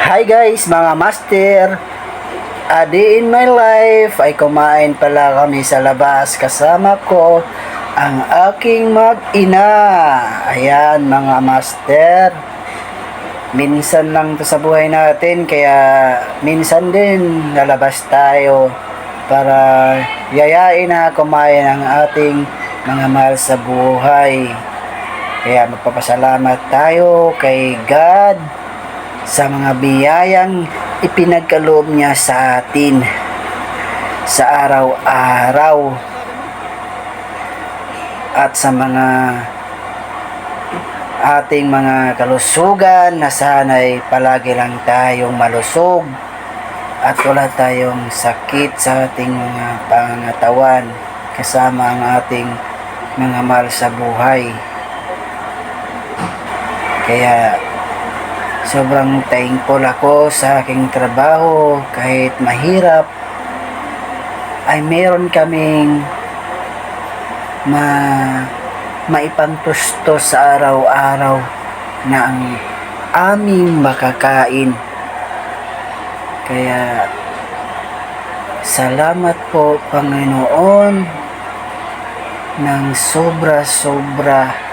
Hi guys, mga master. A day in my life ay kumain pala kami sa labas. Kasama ko ang aking mag-ina. Ayan mga master. Minsan lang to sa buhay natin, kaya minsan din lalabas tayo para yayain na kumain ang ating mga mahal sa buhay. Kaya magpapasalamat tayo kay God sa mga biyayang ipinagkaloob niya sa atin sa araw-araw at sa mga ating mga kalusugan na sana'y palagi lang tayong malusog at wala tayong sakit sa ating mga pangangatawan kasama ang ating mga mahal sa buhay. Kaya sobrang thankful ako sa aking trabaho. Kahit mahirap ay meron kaming maipantustos sa araw-araw na ang aming makakain. Kaya salamat po Panginoon ng sobra-sobra